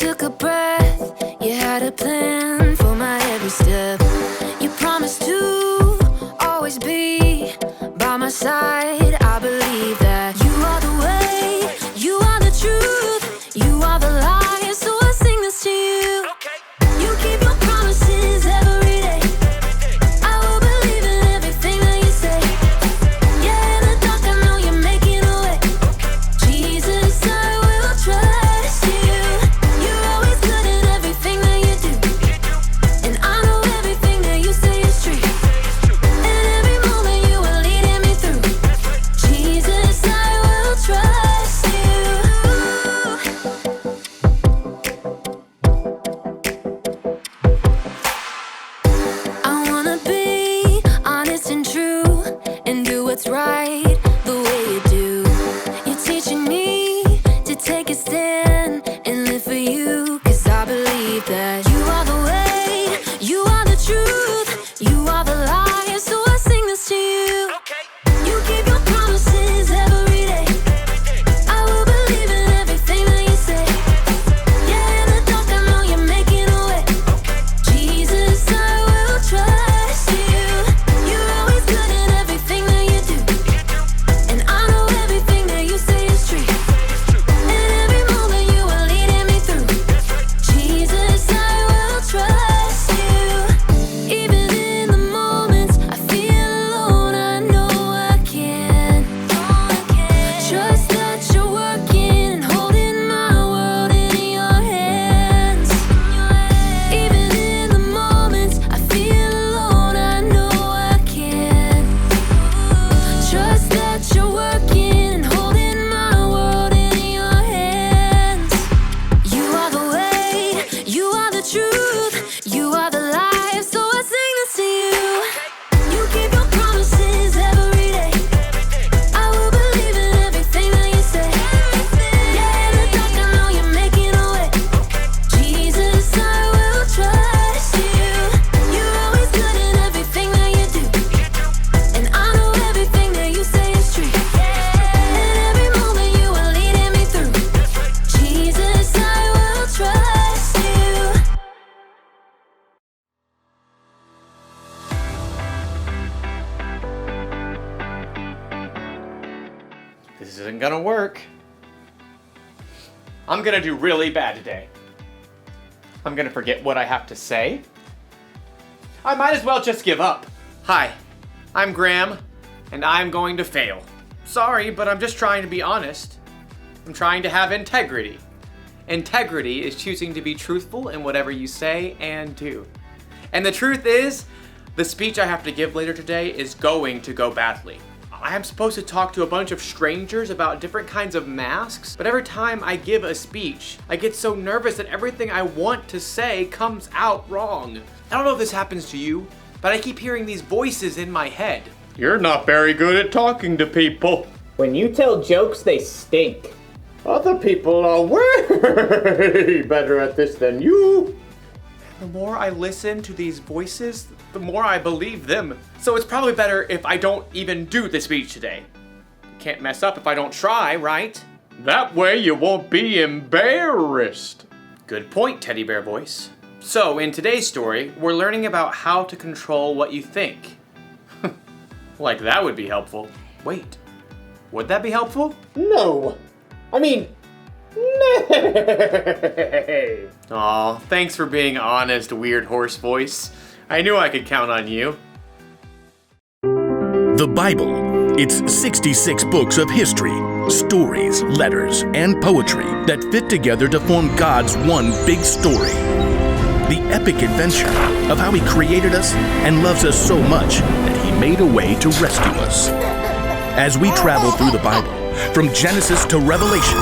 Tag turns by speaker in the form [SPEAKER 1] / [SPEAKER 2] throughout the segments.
[SPEAKER 1] took a breath, you had a plan for my every step. You promised to always be by my side. I believe that you are the way, you are the truth, you are the light. So I sing this to you. You keep your promises every day. I will believe in everything that you say. Yeah, in the dark I know you're making a way. Jesus, I will trust you. You're always good at everything that you do. And I know everything that you say is true. And every moment you are leading me through. Jesus, I will trust you. I wanna be honest and true and do what's right the way you do. You're teaching me to take a stand and live for you. 'Cause I believe that you are the way, you are the truth, you are the light. So I sing this to you. You keep your promises every day. I will believe in everything that you say. Yeah, in the dark I know you're making a way. Jesus, I will trust you. You're always good at everything that you do. And I know everything that you say is true. And every moment you are leading me through. Jesus, I will trust you. Even in the moments I feel alone, I know I can. Trust that you're working and holding my world in your hands. Even in the moments I feel alone, I know I can. Trust that you're working and holding my world in your hands. You are the way, you are the truth, you are the life. So I sing this to you. You keep your promises every day. I will believe in everything that you say. Yeah, in the dark I know you're making a way. Jesus, I will trust you. You're always good at everything that you do. And I know everything that you say is true. And every moment you are leading me through. Jesus, I will trust you.
[SPEAKER 2] This isn't gonna work. I'm gonna do really bad today. I'm gonna forget what I have to say. I might as well just give up. Hi, I'm Graham, and I'm going to fail. Sorry, but I'm just trying to be honest. I'm trying to have integrity. Integrity is choosing to be truthful in whatever you say and do. And the truth is, the speech I have to give later today is going to go badly. I am supposed to talk to a bunch of strangers about different kinds of masks, but every time I give a speech, I get so nervous that everything I want to say comes out wrong. I don't know if this happens to you, but I keep hearing these voices in my head. You're not very good at talking to people.
[SPEAKER 3] When you tell jokes, they stink.
[SPEAKER 2] Other people are way better at this than you. The more I listen to these voices, the more I believe them. So it's probably better if I don't even do the speech today. Can't mess up if I don't try, right? That way you won't be embarrassed. Good point, Teddy Bear Voice. So in today's story, we're learning about how to control what you think. Like that would be helpful. Wait, would that be helpful?
[SPEAKER 3] No. I mean, nay.
[SPEAKER 2] Aw, thanks for being honest, weird horse voice. I knew I could count on you.
[SPEAKER 4] The Bible. It's 66 books of history, stories, letters, and poetry that fit together to form God's one big story. The epic adventure of how He created us and loves us so much that He made a way to rescue us. As we travel through the Bible, from Genesis to Revelation,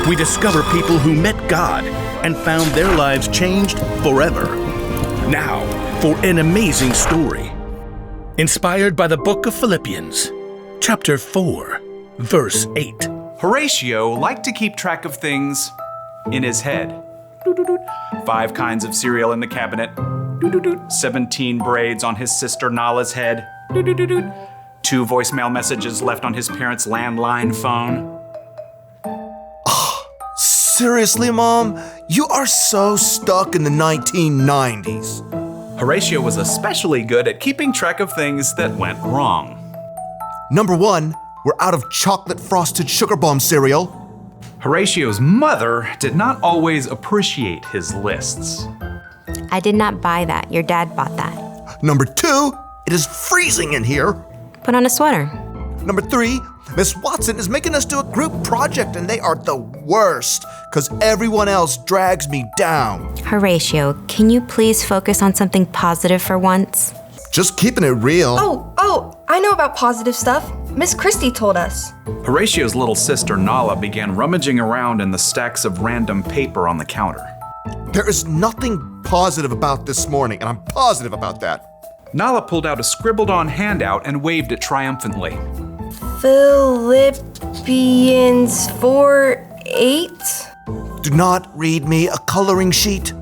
[SPEAKER 4] we discover people who met God and found their lives changed forever. Now, for an amazing story. Inspired by the book of Philippians, chapter 4, verse 8.
[SPEAKER 5] Horatio liked to keep track of things in his head. 5 kinds of cereal in the cabinet. 17 braids on his sister Nala's head. 2 voicemail messages left on his parents' landline phone.
[SPEAKER 6] Seriously, Mom? You are so stuck in the 1990s.
[SPEAKER 5] Horatio was especially good at keeping track of things that went wrong.
[SPEAKER 6] Number 1, we're out of chocolate frosted sugar bomb cereal.
[SPEAKER 5] Horatio's mother did not always appreciate his lists.
[SPEAKER 7] I did not buy that. Your dad bought that.
[SPEAKER 6] Number 2, it is freezing in here.
[SPEAKER 7] Put on a sweater.
[SPEAKER 6] Number 3, Miss Watson is making us do a group project and they are the worst because everyone else drags me down.
[SPEAKER 7] Horatio, can you please focus on something positive for once?
[SPEAKER 6] Just keeping it real.
[SPEAKER 8] Oh, I know about positive stuff. Miss Christie told us.
[SPEAKER 5] Horatio's little sister Nala began rummaging around in the stacks of random paper on the counter.
[SPEAKER 6] There is nothing positive about this morning, and I'm positive about that.
[SPEAKER 5] Nala pulled out a scribbled-on handout and waved it triumphantly.
[SPEAKER 8] Philippians 4:8.
[SPEAKER 6] Do not read me a coloring sheet.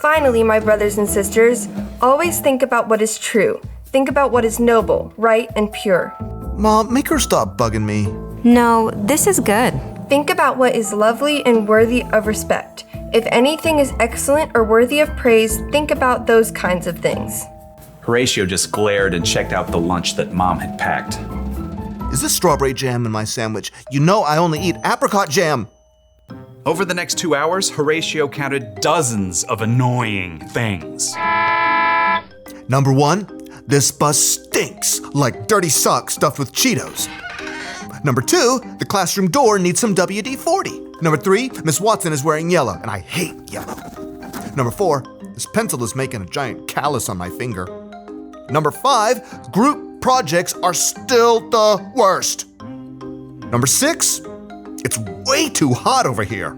[SPEAKER 8] Finally, my brothers and sisters, always think about what is true. Think about what is noble, right, and pure.
[SPEAKER 6] Mom, make her stop bugging me.
[SPEAKER 7] No, this is good.
[SPEAKER 8] Think about what is lovely and worthy of respect. If anything is excellent or worthy of praise, think about those kinds of things.
[SPEAKER 5] Horatio just glared and checked out the lunch that Mom had packed.
[SPEAKER 6] Is this strawberry jam in my sandwich? You know I only eat apricot jam.
[SPEAKER 5] Over the next 2 hours, Horatio counted dozens of annoying things.
[SPEAKER 6] Number 1, this bus stinks like dirty socks stuffed with Cheetos. Number 2, the classroom door needs some WD-40. Number 3, Miss Watson is wearing yellow, and I hate yellow. Number 4, this pencil is making a giant callus on my finger. Number 5, group projects are still the worst. Number 6, it's way too hot over here.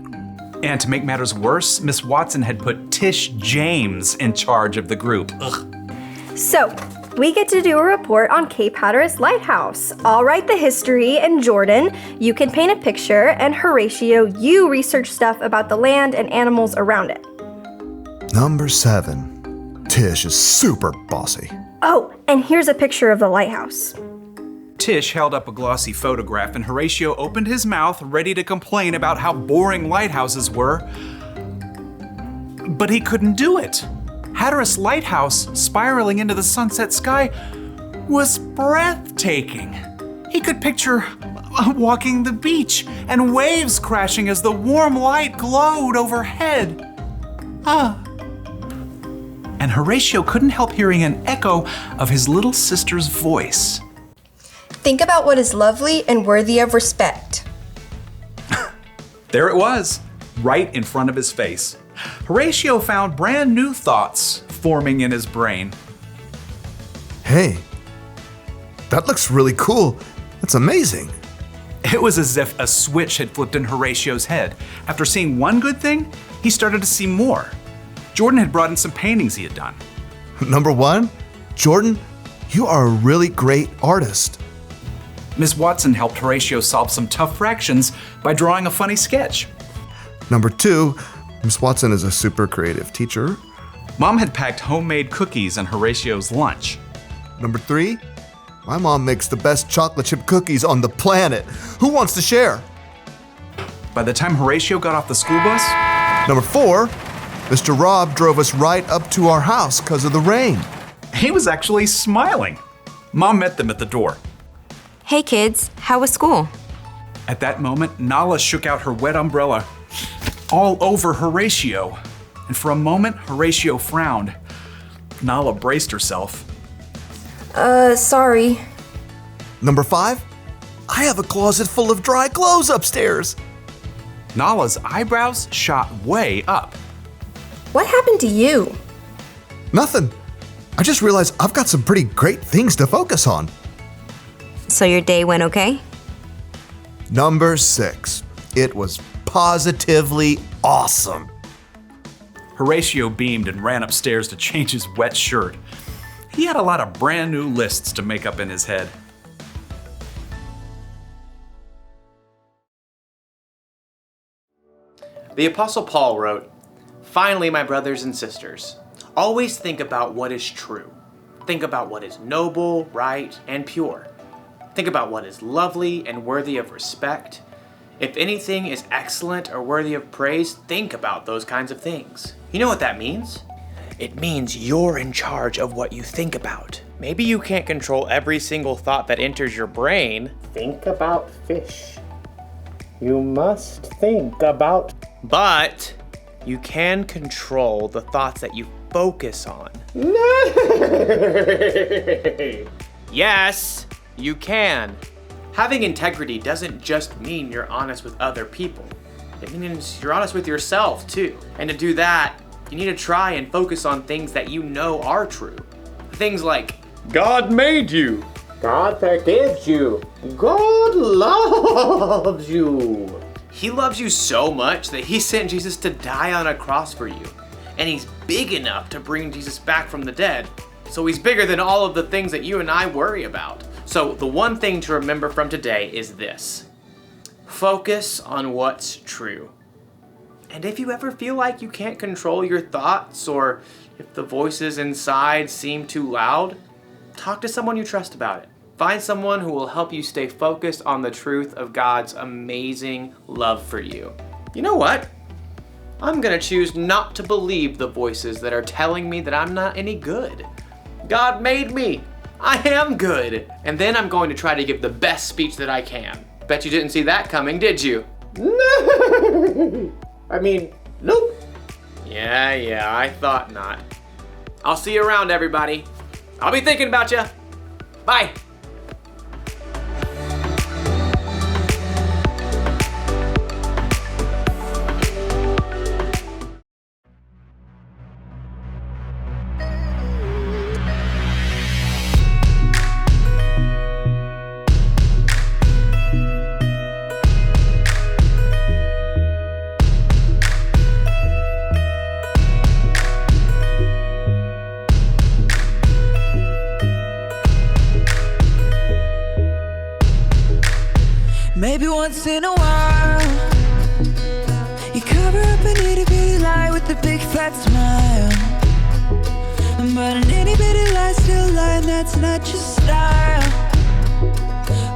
[SPEAKER 5] And to make matters worse, Miss Watson had put Tish James in charge of the group. Ugh.
[SPEAKER 9] So, we get to do a report on Cape Hatteras Lighthouse. I'll write the history, and Jordan, you can paint a picture, and Horatio, you research stuff about the land and animals around it.
[SPEAKER 6] Number 7, Tish is super bossy.
[SPEAKER 9] Oh, and here's a picture of the lighthouse.
[SPEAKER 5] Tish held up a glossy photograph and Horatio opened his mouth, ready to complain about how boring lighthouses were. But he couldn't do it. Hatteras Lighthouse, spiraling into the sunset sky, was breathtaking. He could picture walking the beach and waves crashing as the warm light glowed overhead. And Horatio couldn't help hearing an echo of his little sister's voice.
[SPEAKER 8] Think about what is lovely and worthy of respect.
[SPEAKER 5] There it was, right in front of his face. Horatio found brand new thoughts forming in his brain.
[SPEAKER 6] Hey, that looks really cool. That's amazing.
[SPEAKER 5] It was as if a switch had flipped in Horatio's head. After seeing one good thing, he started to see more. Jordan had brought in some paintings he had done.
[SPEAKER 6] Number 1, Jordan, you are a really great artist.
[SPEAKER 5] Miss Watson helped Horatio solve some tough fractions by drawing a funny sketch.
[SPEAKER 6] Number 2, Miss Watson is a super creative teacher.
[SPEAKER 5] Mom had packed homemade cookies in Horatio's lunch.
[SPEAKER 6] Number 3, my mom makes the best chocolate chip cookies on the planet. Who wants to share?
[SPEAKER 5] By the time Horatio got off the school bus,
[SPEAKER 6] Number 4, Mr. Rob drove us right up to our house because of the rain.
[SPEAKER 5] he was actually smiling. Mom met them at the door.
[SPEAKER 7] Hey kids, how was school?
[SPEAKER 5] At that moment, Nala shook out her wet umbrella all over Horatio. And for a moment, Horatio frowned. Nala braced herself.
[SPEAKER 8] Sorry.
[SPEAKER 6] Number 5, I have a closet full of dry clothes upstairs.
[SPEAKER 5] Nala's eyebrows shot way up.
[SPEAKER 8] What happened to you?
[SPEAKER 6] Nothing. I just realized I've got some pretty great things to focus on.
[SPEAKER 7] So your day went okay?
[SPEAKER 6] Number 6, it was positively awesome.
[SPEAKER 5] Horatio beamed and ran upstairs to change his wet shirt. He had a lot of brand new lists to make up in his head.
[SPEAKER 2] The Apostle Paul wrote, "Finally, my brothers and sisters, always think about what is true. Think about what is noble, right, and pure. Think about what is lovely and worthy of respect. If anything is excellent or worthy of praise, think about those kinds of things. You know what that means? It means you're in charge of what you think about. Maybe you can't control every single thought that enters your brain.
[SPEAKER 3] Think about fish. You must think about.
[SPEAKER 2] But you can control the thoughts that you focus on. Yes, you can. Having integrity doesn't just mean you're honest with other people. It means you're honest with yourself too. And to do that, you need to try and focus on things that you know are true. Things like, God made you.
[SPEAKER 3] God forgives you. God loves you.
[SPEAKER 2] He loves you so much that he sent Jesus to die on a cross for you. And he's big enough to bring Jesus back from the dead. So he's bigger than all of the things that you and I worry about. So the one thing to remember from today is this. Focus on what's true. And if you ever feel like you can't control your thoughts, or if the voices inside seem too loud, talk to someone you trust about it. Find someone who will help you stay focused on the truth of God's amazing love for you. You know what? I'm gonna choose not to believe the voices that are telling me that I'm not any good. God made me. I am good. And then I'm going to try to give the best speech that I can. Bet you didn't see that coming, did you?
[SPEAKER 3] No. I mean, nope.
[SPEAKER 2] Yeah, I thought not. I'll see you around, everybody. I'll be thinking about you. Bye.
[SPEAKER 10] Maybe once in a while you cover up an itty bitty lie with a big fat smile. But an itty bitty lie still lie, and that's not your style.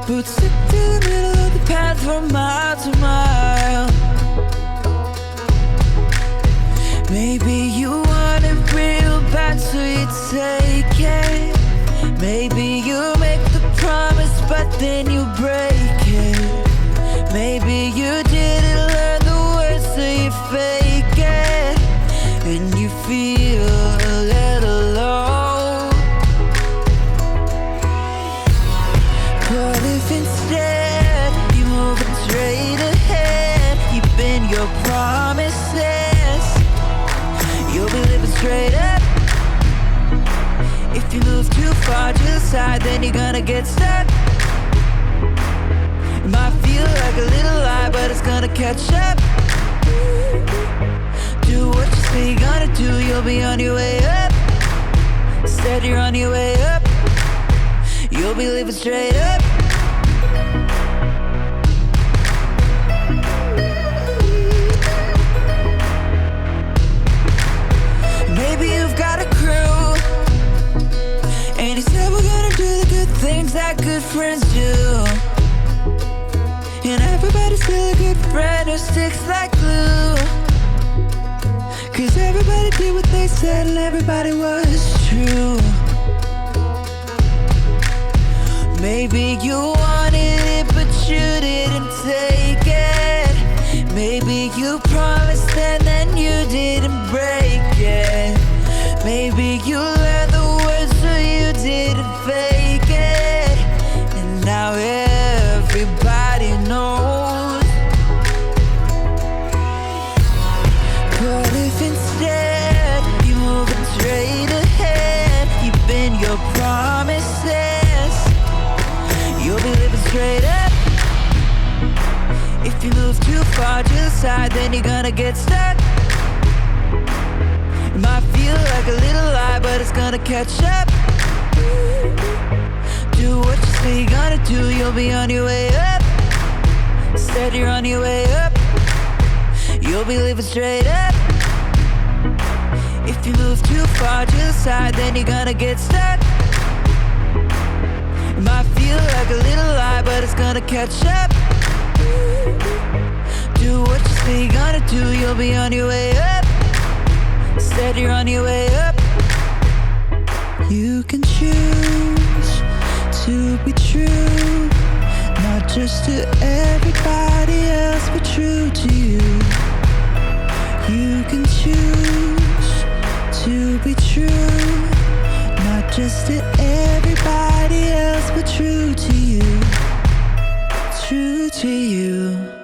[SPEAKER 10] But stick to the middle of the path from mile to mile. Maybe you want it real bad, so you take it. Maybe you make the promise, but then you break it. Maybe you didn't learn the words, so you fake it. And you feel a little low. But if instead you move straight ahead, keeping your promises, you'll be living straight up. If you move too far to the side, then you're gonna get stuck. It might feel like a little lie, but it's gonna catch up. Do what you say you're gonna do, you'll be on your way up. Instead you're on your way up. You'll be living straight up. Maybe you've got a crew, and you said we're gonna do the good things that good friends do. And everybody's still a good friend who sticks like glue. Cause everybody did what they said and everybody was true. Maybe you wanted it but you didn't take it. Maybe you promised and then you didn't break it. Maybe you learned the words so you didn't fake it. And now everybody knows. But if instead you move straight ahead, keeping your promises, you'll be living straight up. If you move too far to the side, then you're gonna get stuck. It might feel like a little lie, but it's gonna catch up. Do what you say you're gonna do, you'll be on your way up. Instead you're on your way up. You'll be living straight up. If you move too far to the side, then you're gonna get stuck. It might feel like a little lie, but it's gonna catch up. Do what you say you're gonna do, you'll be on your way up. Said you're on your way up. You can choose to be true, not just to everybody else, but true to you. You can choose to be true, not just to everybody else, but true to you. True to you.